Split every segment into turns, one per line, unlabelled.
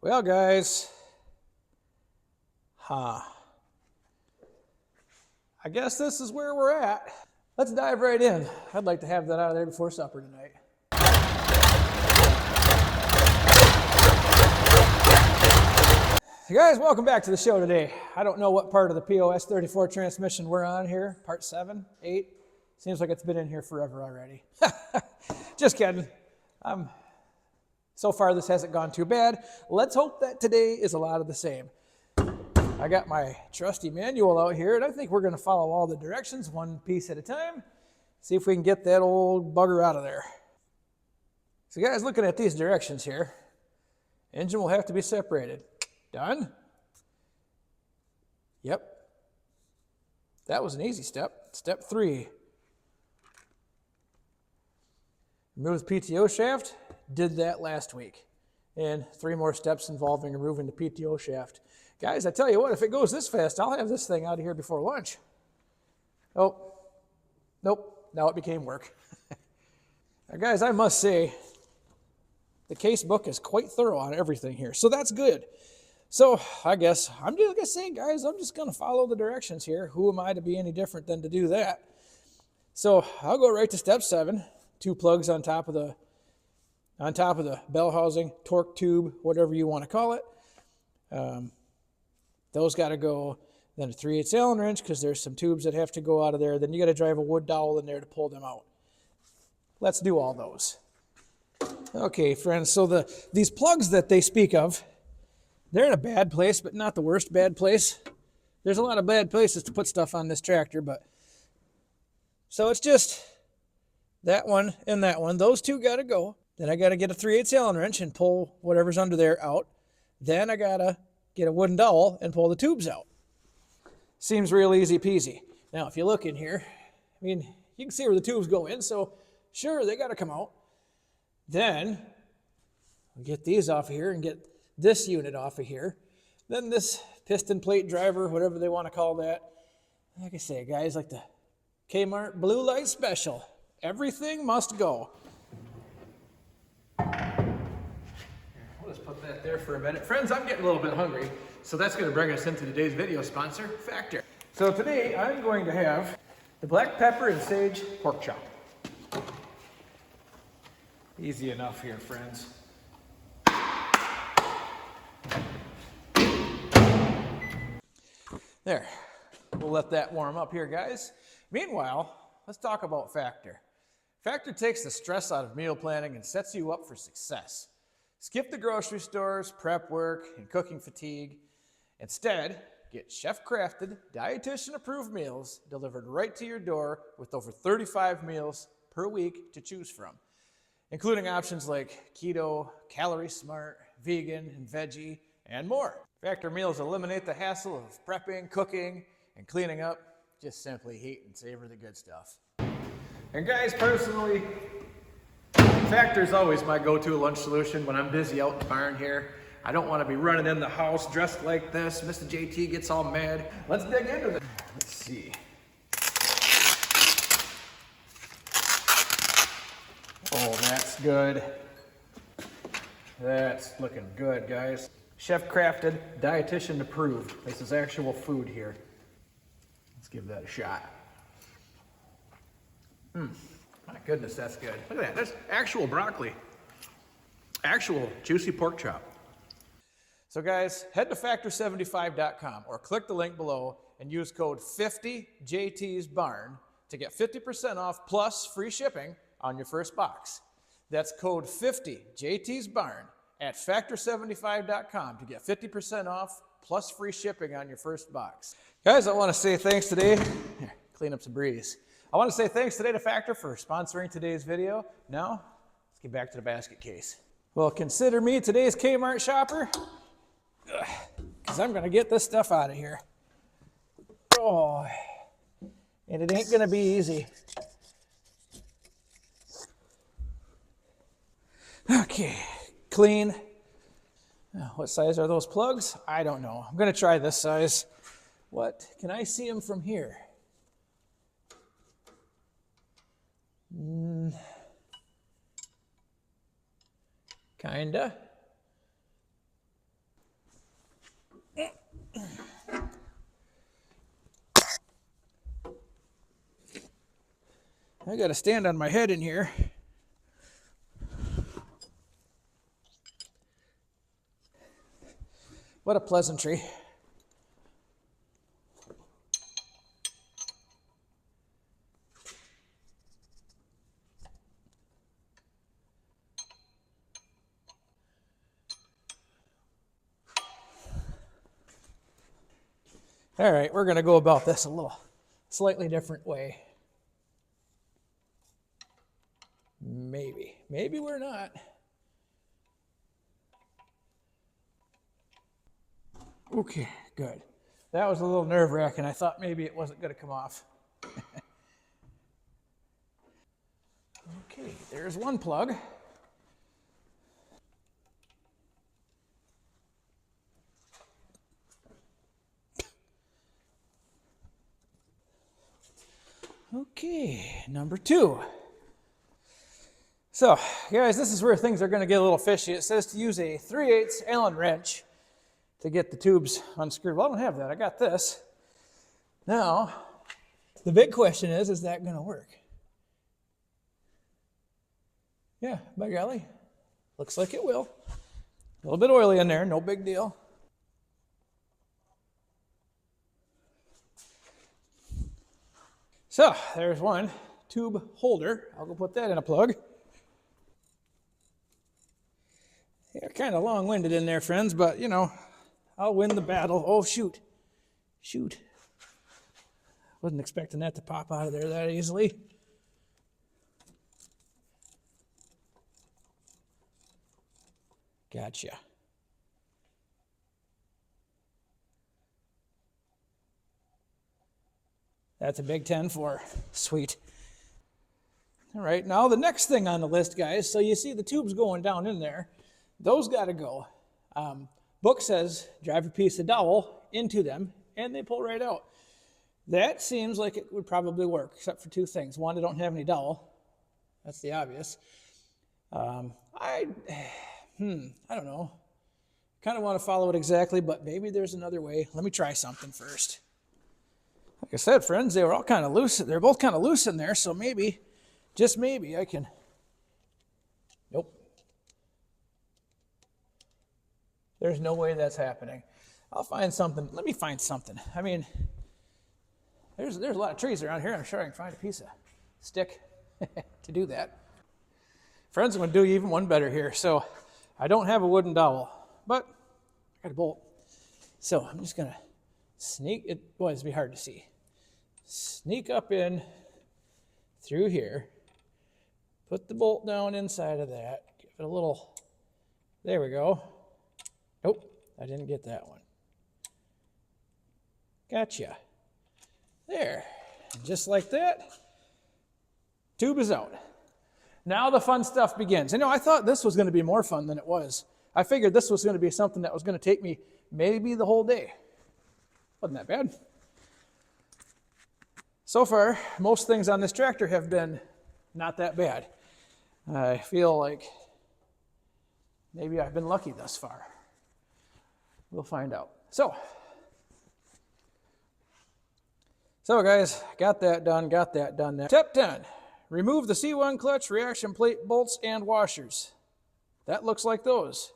Well, guys, I guess this is where we're at. Let's dive right in. I'd like to have that out of there before supper tonight. Hey guys, welcome back to the show today. I don't know what part of the POS 34 transmission we're on here. Part 7, 8. Seems like it's been in here forever already. Just kidding. So far, this hasn't gone too bad. Let's hope that today is a lot of the same. I got my trusty manual out here, and I think we're going to follow all the directions one piece at a time. See if we can get that old bugger out of there. So guys, looking at these directions here, engine will have to be separated. Done? Yep. That was an easy step. Step 3. Remove the PTO shaft. Did that last week. And 3 more steps involving removing the PTO shaft. Guys, I tell you what, if it goes this fast, I'll have this thing out of here before lunch. Oh, nope, now it became work. Now, guys, I must say, the case book is quite thorough on everything here, so that's good. So I guess I'm just gonna say, guys, I'm just gonna follow the directions here. Who am I to be any different than to do that? So I'll go right to step 7. 2 plugs on top of the bell housing, torque tube, whatever you want to call it. Those got to go. Then a 3/8 Allen wrench, because there's some tubes that have to go out of there. Then you got to drive a wood dowel in there to pull them out. Let's do all those. Okay, friends, so these plugs that they speak of, they're in a bad place, but not the worst bad place. There's a lot of bad places to put stuff on this tractor, but so it's just that one and that one. Those 2 got to go. Then I got to get a 3/8 Allen wrench and pull whatever's under there out. Then I got to get a wooden dowel and pull the tubes out. Seems real easy peasy. Now, if you look in here, I mean, you can see where the tubes go in, so sure, they got to come out. Then we get these off of here and get this unit off of here. Then this piston plate driver, whatever they want to call that. Like I say, guys, like the Kmart Blue Light Special. Everything must go. We'll just put that there for a minute. Friends, I'm getting a little bit hungry, so that's going to bring us into today's video sponsor, Factor. So today, I'm going to have the black pepper and sage pork chop. Easy enough here, friends. There. We'll let that warm up here, guys. Meanwhile, let's talk about Factor. Factor takes the stress out of meal planning and sets you up for success. Skip the grocery stores, prep work, and cooking fatigue. Instead, get chef-crafted, dietitian-approved meals delivered right to your door with over 35 meals per week to choose from, including options like keto, calorie smart, vegan, and veggie, and more. Factor meals eliminate the hassle of prepping, cooking, and cleaning up. Just simply heat and savor the good stuff. And guys, personally, Factor is always my go-to lunch solution when I'm busy out in the barn here. I don't want to be running in the house dressed like this. Mr. JT gets all mad. Let's dig into this. Let's see. Oh, that's good. That's looking good, guys. Chef-crafted, dietitian-approved. This is actual food here. Let's give that a shot. My goodness, that's good. Look at that. That's actual broccoli. Actual juicy pork chop. So guys, head to factor75.com or click the link below and use code 50JTsBarn to get 50% off plus free shipping on your first box. That's code 50JTsBarn at factor75.com to get 50% off plus free shipping on your first box. Guys, I want to say thanks today. Here, clean up some breeze. I want to say thanks today to Factor for sponsoring today's video. Now, let's get back to the basket case. Well, consider me today's Kmart shopper, because I'm going to get this stuff out of here. Oh, and it ain't going to be easy. Okay, clean. What size are those plugs? I don't know. I'm going to try this size. What? Can I see them from here? Kinda. I got to stand on my head in here. What a pleasantry. All right, we're going to go about this a little slightly different way. Maybe we're not. Okay, good. That was a little nerve-wracking. I thought maybe it wasn't going to come off. Okay, there's one plug. Okay, number 2. So, guys, this is where things are going to get a little fishy. It says to use a 3/8 Allen wrench to get the tubes unscrewed. Well, I don't have that. I got this. Now, the big question is that going to work? Yeah, by golly, looks like it will. A little bit oily in there, no big deal. So, there's one tube holder. I'll go put that in a plug. They're kind of long-winded in there, friends, but, you know, I'll win the battle. Oh, shoot. Shoot. Wasn't expecting that to pop out of there that easily. Gotcha. That's a big 10-4. Sweet. All right, now the next thing on the list, guys, so you see the tubes going down in there. Those got to go. Book says drive a piece of dowel into them, and they pull right out. That seems like it would probably work, except for 2 things. One, I don't have any dowel. That's the obvious. I don't know. Kind of want to follow it exactly, but maybe there's another way. Let me try something first. Like I said, friends, they were all kind of loose. They're both kind of loose in there, so maybe, just maybe, I can. Nope. There's no way that's happening. I'll find something. Let me find something. I mean, there's a lot of trees around here. I'm sure I can find a piece of stick to do that. Friends, I'm going to do even one better here. So I don't have a wooden dowel, but I got a bolt. So I'm just going to sneak it. Boy, it's be hard to see. Sneak up in through here. Put the bolt down inside of that. Give it a little. There we go. Nope, I didn't get that one. Gotcha. There. And just like that, tube is out. Now the fun stuff begins. You know, I thought this was going to be more fun than it was. I figured this was going to be something that was going to take me maybe the whole day. Wasn't that bad. So far, most things on this tractor have been not that bad. I feel like maybe I've been lucky thus far. We'll find out. So guys, got that done. Step 10, remove the C1 clutch, reaction plate, bolts, and washers. That looks like those.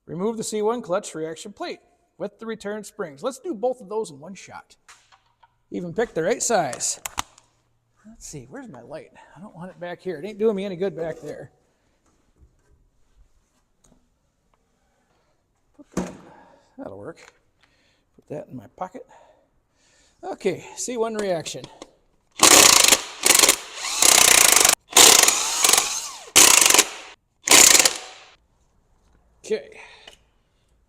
Remove the C1 clutch, reaction plate with the return springs. Let's do both of those in one shot. Even pick the right size. Let's see, where's my light? I don't want it back here. It ain't doing me any good back there. That'll work. Put that in my pocket. Okay, C1 reaction. Okay,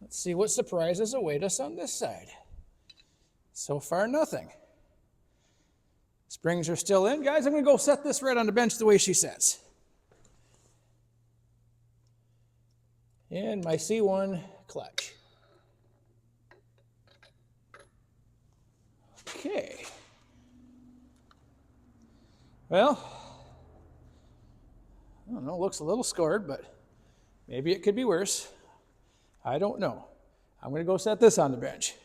let's see what surprises await us on this side. So far, nothing. Springs are still in. Guys, I'm going to go set this right on the bench the way she says. And my C1 clutch. Okay. Well, I don't know, it looks a little scored, but maybe it could be worse. I don't know. I'm going to go set this on the bench.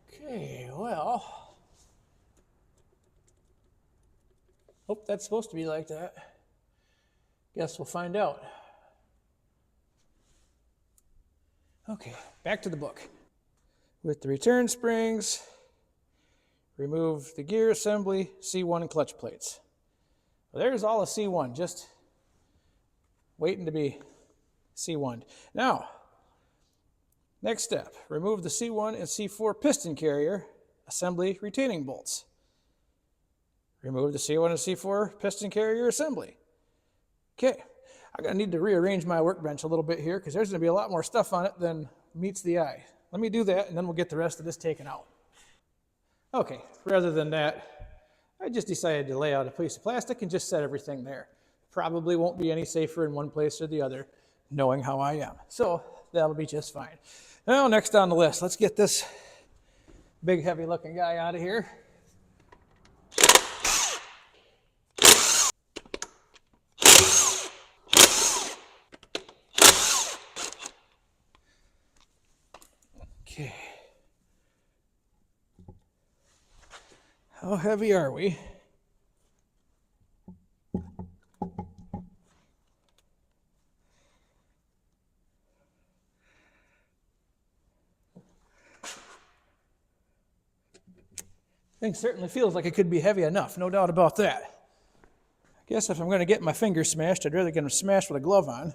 Okay, well, Hope that's supposed to be like that. Guess we'll find out. Okay, back to the book. With the return springs, remove the gear assembly, C1 and clutch plates. Well, there's all of C1, just waiting to be C1'd. Now, next step, remove the C1 and C4 piston carrier assembly retaining bolts. Remove the C1 and C4 piston carrier assembly. Okay, I'm going to need to rearrange my workbench a little bit here because there's going to be a lot more stuff on it than meets the eye. Let me do that and then we'll get the rest of this taken out. Okay, rather than that, I just decided to lay out a piece of plastic and just set everything there. Probably won't be any safer in one place or the other, knowing how I am. So that'll be just fine. Now, next on the list, let's get this big, heavy-looking guy out of here. Okay. How heavy are we? Thing certainly feels like it could be heavy enough, no doubt about that. I guess if I'm going to get my fingers smashed, I'd rather get them smashed with a glove on.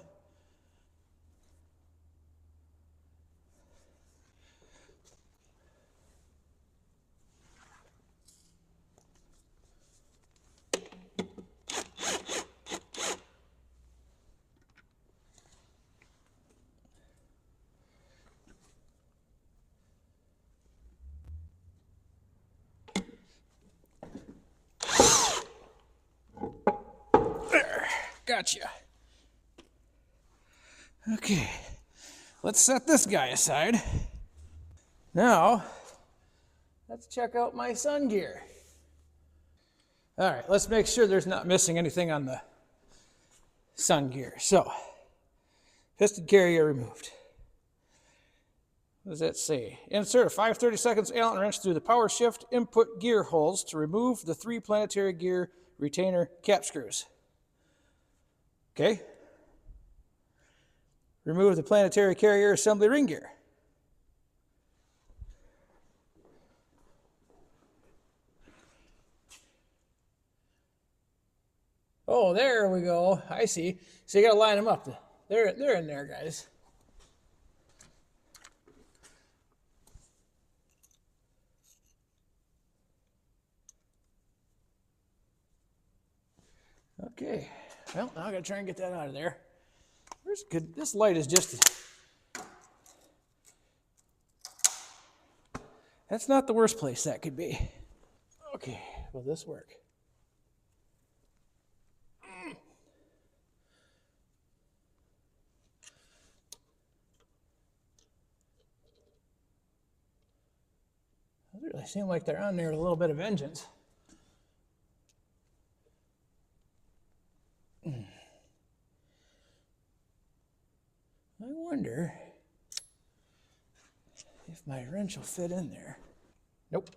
Gotcha. Okay, let's set this guy aside. Now, let's check out my sun gear. All right, let's make sure there's not missing anything on the sun gear. So, piston carrier removed. What does that say? Insert a 5/32 Allen wrench through the power shift input gear holes to remove the 3 planetary gear retainer cap screws. Okay. Remove the planetary carrier assembly ring gear. Oh, there we go. I see. So you got to line them up. They're in there, guys. Okay. Well, now I got to try and get that out of there. Where's good? This light is just... That's not the worst place that could be. Okay, will this work? They really seem like they're on there with a little bit of vengeance. I wonder if my wrench will fit in there. Nope,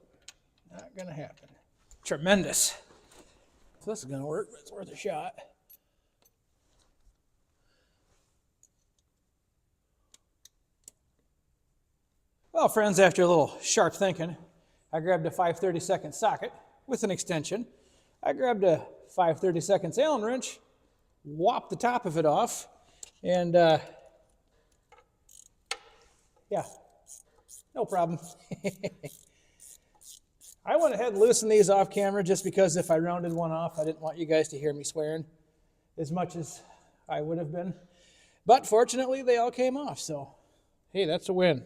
not gonna happen. Tremendous. So this is gonna work, but it's worth a shot. Well, friends, after a little sharp thinking, I grabbed a 5/32 socket with an extension. I grabbed a 5/32 Allen wrench, whopped the top of it off, and yeah, no problem. I went ahead and loosened these off camera just because if I rounded one off, I didn't want you guys to hear me swearing as much as I would have been. But fortunately, they all came off, so hey, that's a win.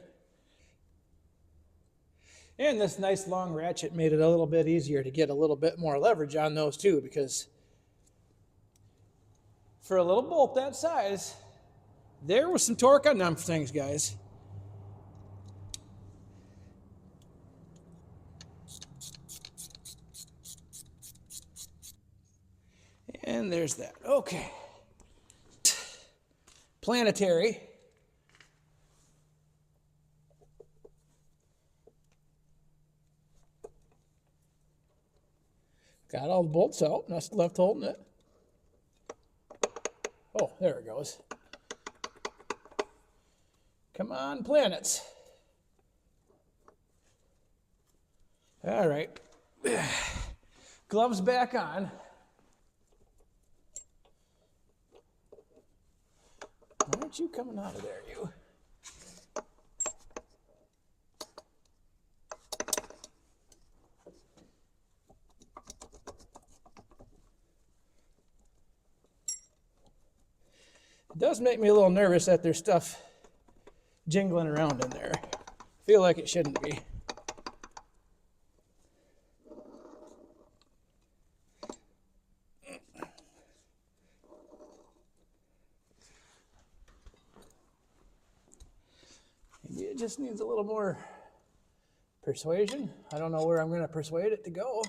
And this nice long ratchet made it a little bit easier to get a little bit more leverage on those too, because for a little bolt that size, there was some torque on them things, guys. And there's that. Okay. Planetary. Got all the bolts out, and that's left holding it. Oh, there it goes. Come on, planets. All right. Gloves back on. Why aren't you coming out of there, you? It does make me a little nervous that there's stuff jingling around in there. I feel like it shouldn't be. Maybe it just needs a little more persuasion. I don't know where I'm going to persuade it to go.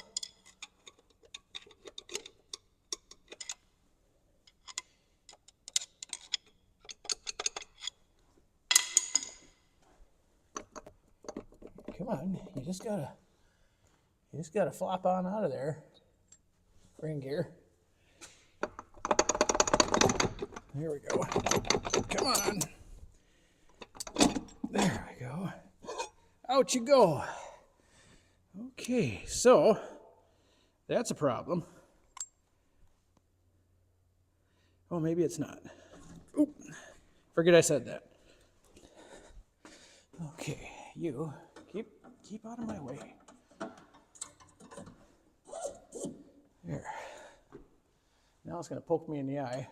Come on, you just gotta flop on out of there. Ring gear. There we go. Come on. There we go. Out you go. Okay, so that's a problem. Oh, maybe it's not. Oop. Forget I said that. Okay, you keep out of my way. There. Now it's going to poke me in the eye.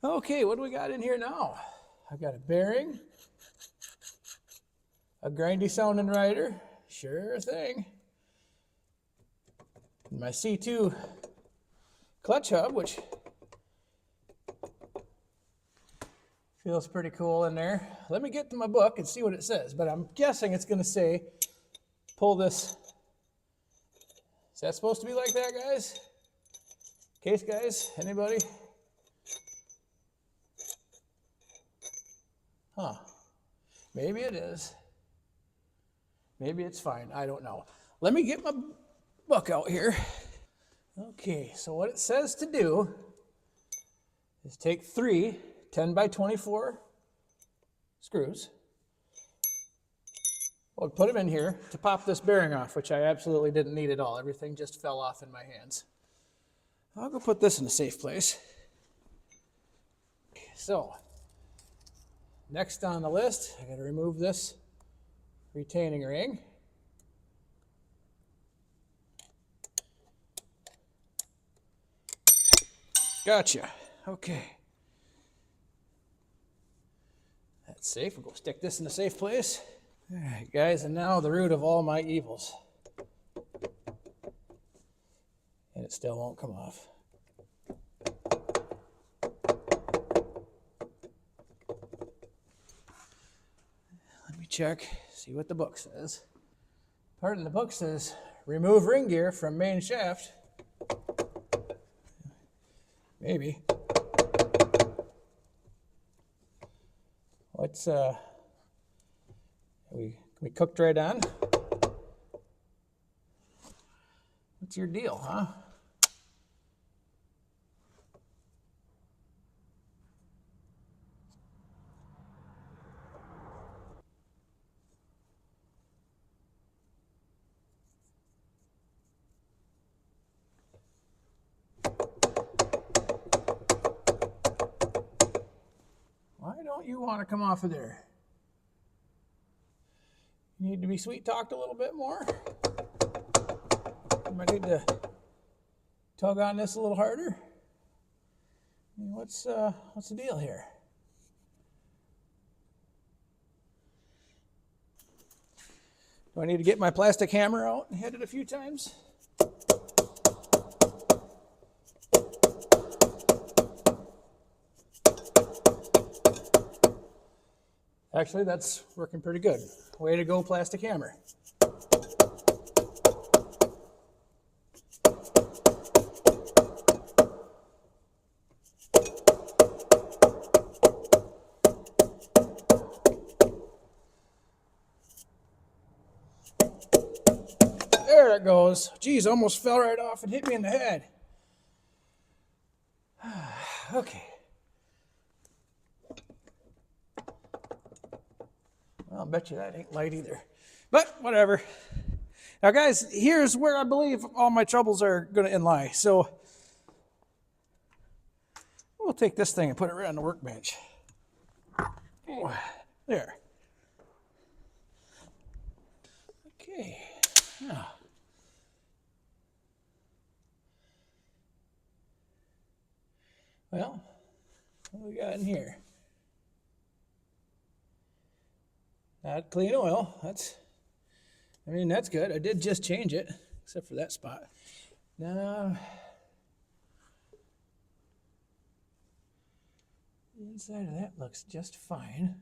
Okay, what do we got in here now? I've got a bearing, a grindy sounding rider, sure thing. And my C2 clutch hub, which feels pretty cool in there. Let me get to my book and see what it says, but I'm guessing it's going to say, pull this. Is that supposed to be like that, guys? Case guys, anybody? Huh. Maybe it is. Maybe it's fine. I don't know. Let me get my book out here. Okay, so what it says to do is take 3 10 by 24 screws. We'll put them in here to pop this bearing off, which I absolutely didn't need at all. Everything just fell off in my hands. I'll go put this in a safe place. Okay, so, next on the list, I got to remove this retaining ring. Gotcha. Okay. That's safe. We'll go stick this in a safe place. All right, guys, and now the root of all my evils. And it still won't come off. Let me check, see what the book says. Part of the book says, remove ring gear from main shaft. Maybe. What's, we cooked right on? What's your deal, huh? Why don't you want to come off of there? You need to be sweet talked a little bit more. You might need to tug on this a little harder. I mean, what's the deal here? Do I need to get my plastic hammer out and hit it a few times? Actually, that's working pretty good. Way to go, plastic hammer. There it goes. Geez, almost fell right off and hit me in the head. Okay. Well, I'll bet you that ain't light either. But whatever. Now, guys, here's where I believe all my troubles are going to lie. So we'll take this thing and put it right on the workbench. There. Okay. Now, well, what we got in here? Not clean oil. That's good. I did just change it, except for that spot. Now, the inside of that looks just fine.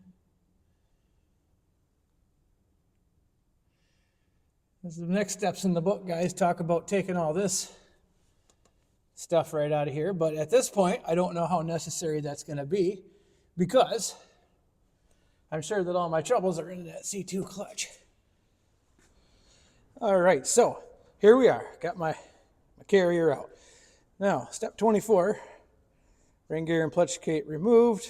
As the next steps in the book, guys, talk about taking all this stuff right out of here. But at this point, I don't know how necessary that's going to be, because I'm sure that all my troubles are in that C2 clutch. All right, so here we are. Got my carrier out. Now, step 24, ring gear and clutch gate removed.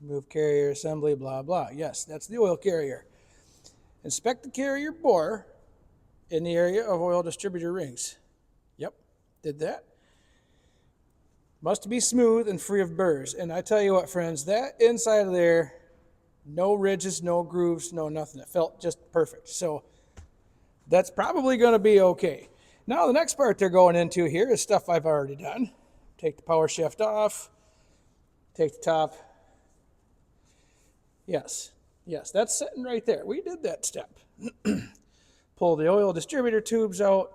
Remove carrier assembly, blah, blah. Yes, that's the oil carrier. Inspect the carrier bore in the area of oil distributor rings. Yep, did that. Must be smooth and free of burrs. And I tell you what, friends, that inside of there, no ridges, no grooves, no nothing. It felt just perfect. So that's probably going to be okay. Now the next part they're going into here is stuff I've already done. Take the power shift off. Take the top. Yes, that's sitting right there. We did that step. Pull the oil distributor tubes out.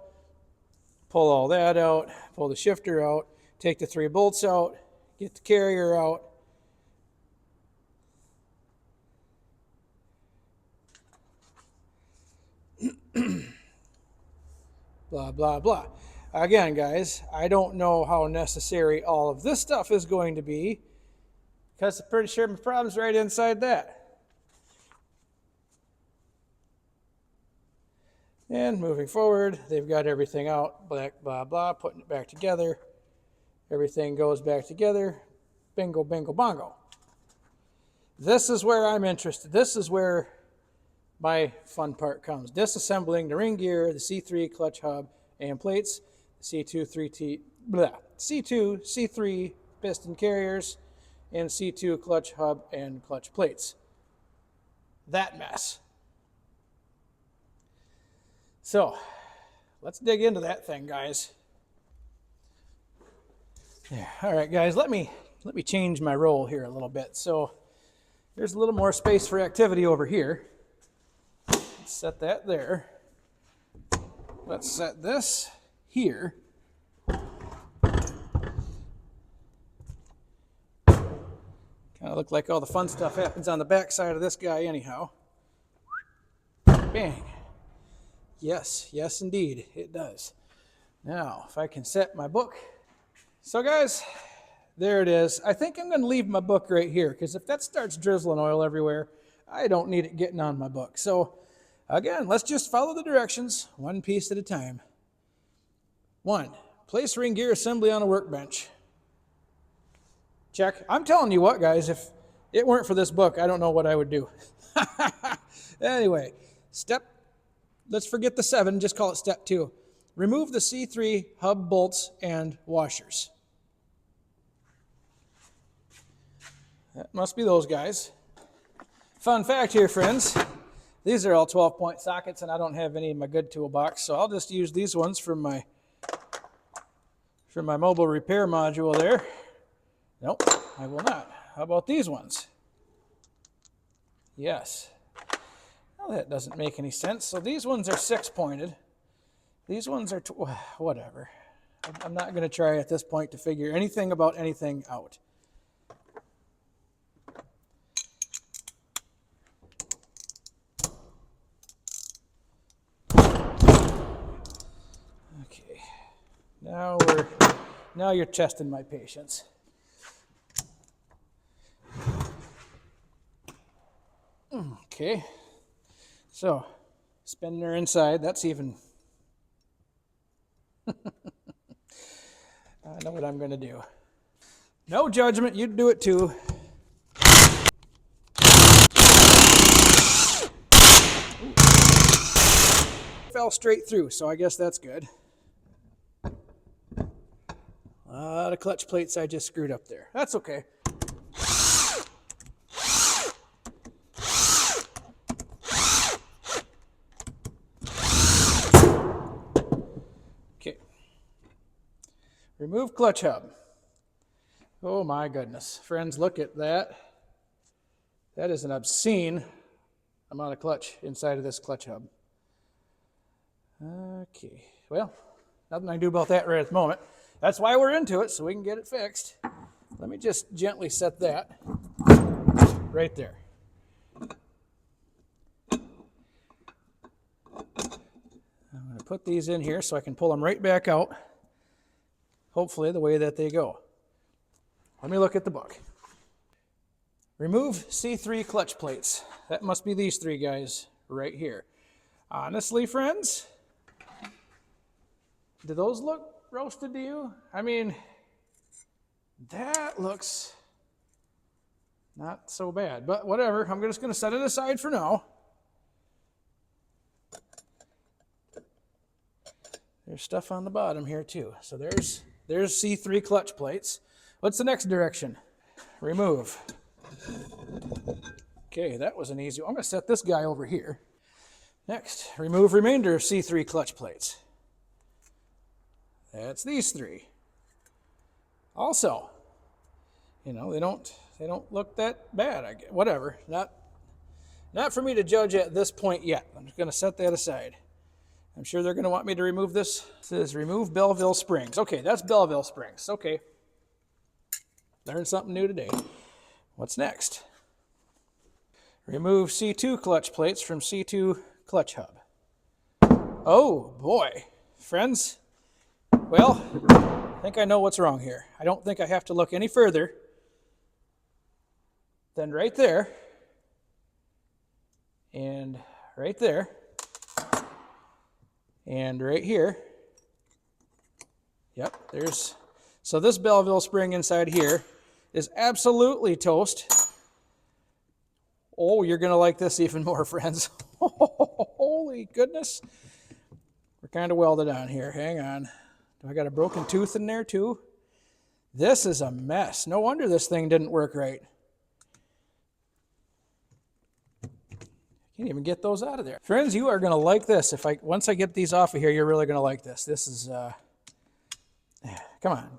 Pull all that out. Pull the shifter out. Take the 3 bolts out. Get the carrier out. Blah, blah, blah. Again, guys, I don't know how necessary all of this stuff is going to be, because I'm pretty sure my problem's right inside that. And moving forward, they've got everything out, blah, blah, blah, putting it back together. Everything goes back together. Bingo, bingo, bongo. This is where I'm interested. This is where my fun part comes. Disassembling the ring gear, the C3 clutch hub and plates, C2, C3 piston carriers, and C2 clutch hub and clutch plates. That mess. So, let's dig into that thing, guys. Yeah. All right, guys, let me change my role here a little bit. So, there's a little more space for activity over here. Let's set that there. Let's set this here. Kind of look like all the fun stuff happens on the back side of this guy anyhow. Bang. Yes, indeed, it does. Now, if I can set my book. So, guys, there it is. I think I'm going to leave my book right here, because if that starts drizzling oil everywhere, I don't need it getting on my book. So, again, let's just follow the directions, one piece at a time. 1, place ring gear assembly on a workbench. Check. I'm telling you what, guys, if it weren't for this book, I don't know what I would do. Anyway, let's forget the 7, just call it step 2. Remove the C3 hub bolts and washers. That must be those guys. Fun fact here, friends. These are all 12-point sockets, and I don't have any in my good toolbox, so I'll just use these ones from my mobile repair module there. Nope, I will not. How about these ones? Yes. Well, that doesn't make any sense. So these ones are 6-pointed. These ones are, whatever. I'm not going to try at this point to figure anything about anything out. Okay. Now you're testing my patience. Okay. So, spinning her inside, that's even I know what I'm going to do. No judgment, you'd do it too. Fell straight through, so I guess that's good. A lot of clutch plates I just screwed up there. That's okay. Okay. Remove clutch hub. Oh my goodness. Friends, look at that. That is an obscene amount of clutch inside of this clutch hub. Okay, well, nothing I can do about that right at the moment. That's why we're into it, so we can get it fixed. Let me just gently set that right there. I'm going to put these in here so I can pull them right back out, hopefully the way that they go. Let me look at the book. Remove C3 clutch plates. That must be these three guys right here. Honestly, friends, do those look roasted to you? I mean, that looks not so bad, but whatever. I'm just going to set it aside for now. There's stuff on the bottom here too. So there's C3 clutch plates. What's the next direction? Remove. Okay, that was an easy one. I'm going to set this guy over here. Next, remove remainder of C3 clutch plates. That's these three. Also, you know, they don't look that bad. Whatever. Not for me to judge at this point yet. I'm just going to set that aside. I'm sure they're going to want me to remove this. It says remove Belleville springs. Okay, that's Belleville springs. Okay. Learned something new today. What's next? Remove C2 clutch plates from C2 clutch hub. Oh boy, friends. Well, I think I know what's wrong here. I don't think I have to look any further than right there and right there and right here. Yep, so this Belleville spring inside here is absolutely toast. Oh, you're going to like this even more, friends. Holy goodness. We're kind of welded on here. Hang on. Do I got a broken tooth in there too? This is a mess. No wonder this thing didn't work right. Can't even get those out of there. Friends, you are going to like this. Once I get these off of here, you're really going to like this. This is, come on.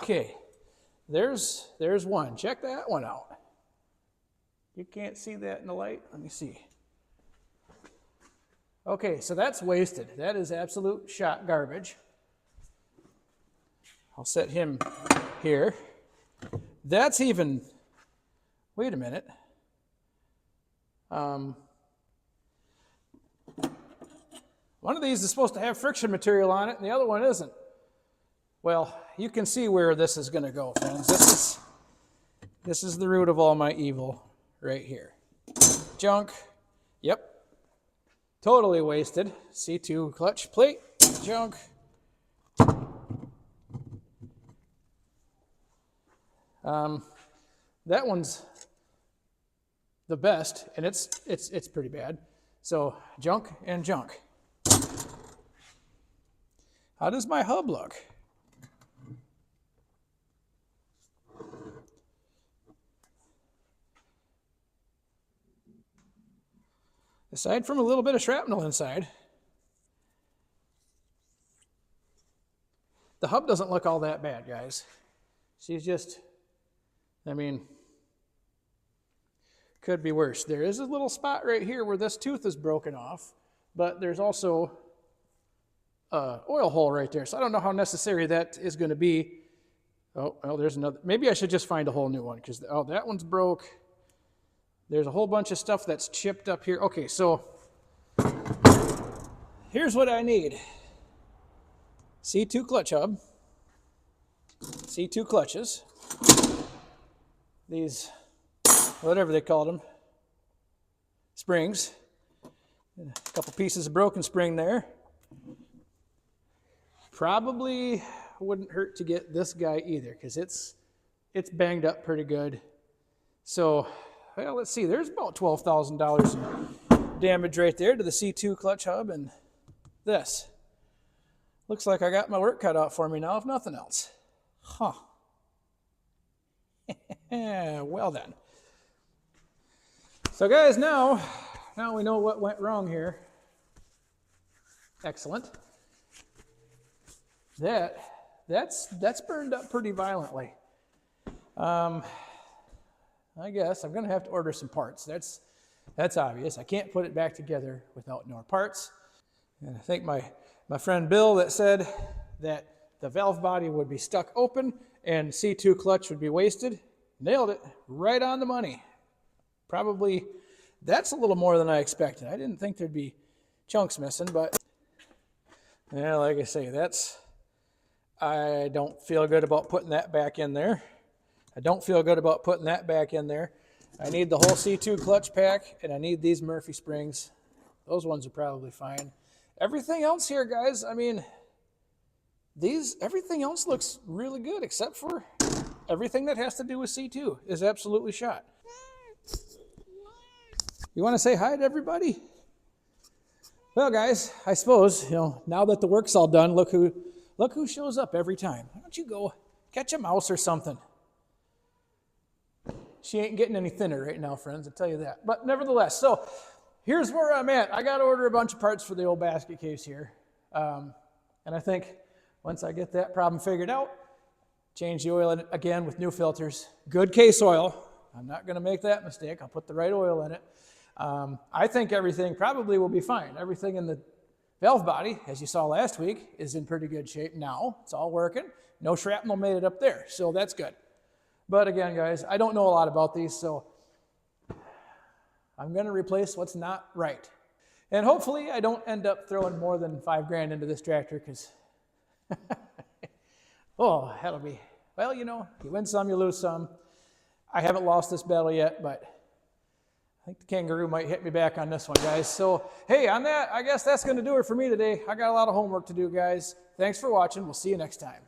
Okay, there's one. Check that one out. You can't see that in the light? Let me see. Okay, so that's wasted. That is absolute shot garbage. I'll set him here. That's even, wait a minute. One of these is supposed to have friction material on it, and the other one isn't. Well, you can see where this is going to go, friends. This is the root of all my evil right here. Junk. Yep. Totally wasted. C2 clutch plate. Junk. That one's the best, and it's pretty bad. So junk and junk. How does my hub look? Aside from a little bit of shrapnel inside, the hub doesn't look all that bad, guys. She's just, I mean, could be worse. There is a little spot right here where this tooth is broken off, but there's also an oil hole right there. So I don't know how necessary that is going to be. Oh, well, there's another. Maybe I should just find a whole new one because, oh, that one's broke. There's a whole bunch of stuff that's chipped up here. Okay, so here's what I need. C2 clutch hub, C2 clutches, these whatever they called them, springs. And a couple pieces of broken spring there. Probably wouldn't hurt to get this guy either, because it's banged up pretty good. So, well, let's see, there's about $12,000 in damage right there to the C2 clutch hub, and this. Looks like I got my work cut out for me now, if nothing else. Huh. Well then. So guys, now we know what went wrong here. Excellent. That's burned up pretty violently. I guess I'm gonna have to order some parts. That's obvious. I can't put it back together without more parts. And I think my friend Bill that said that the valve body would be stuck open and C2 clutch would be wasted, nailed it right on the money. Probably, that's a little more than I expected. I didn't think there'd be chunks missing, but yeah, like I say, I don't feel good about putting that back in there. I don't feel good about putting that back in there. I need the whole C2 clutch pack, and I need these Murphy springs. Those ones are probably fine. Everything else here, guys, I mean, everything else looks really good, except for everything that has to do with C2 is absolutely shot. You want to say hi to everybody? Well, guys, I suppose, now that the work's all done, look who shows up every time. Why don't you go catch a mouse or something? She ain't getting any thinner right now, friends, I'll tell you that. But nevertheless, so here's where I'm at. I got to order a bunch of parts for the old basket case here. And I think once I get that problem figured out, change the oil in it again with new filters. Good case oil. I'm not going to make that mistake. I'll put the right oil in it. I think everything probably will be fine. Everything in the valve body, as you saw last week, is in pretty good shape now. It's all working. No shrapnel made it up there, so that's good. But again, guys, I don't know a lot about these, so I'm going to replace what's not right. And hopefully I don't end up throwing more than $5 grand into this tractor, because oh, that'll be, well, you win some, you lose some. I haven't lost this battle yet, but I think the kangaroo might hit me back on this one, guys. So, hey, on that, I guess that's going to do it for me today. I got a lot of homework to do, guys. Thanks for watching. We'll see you next time.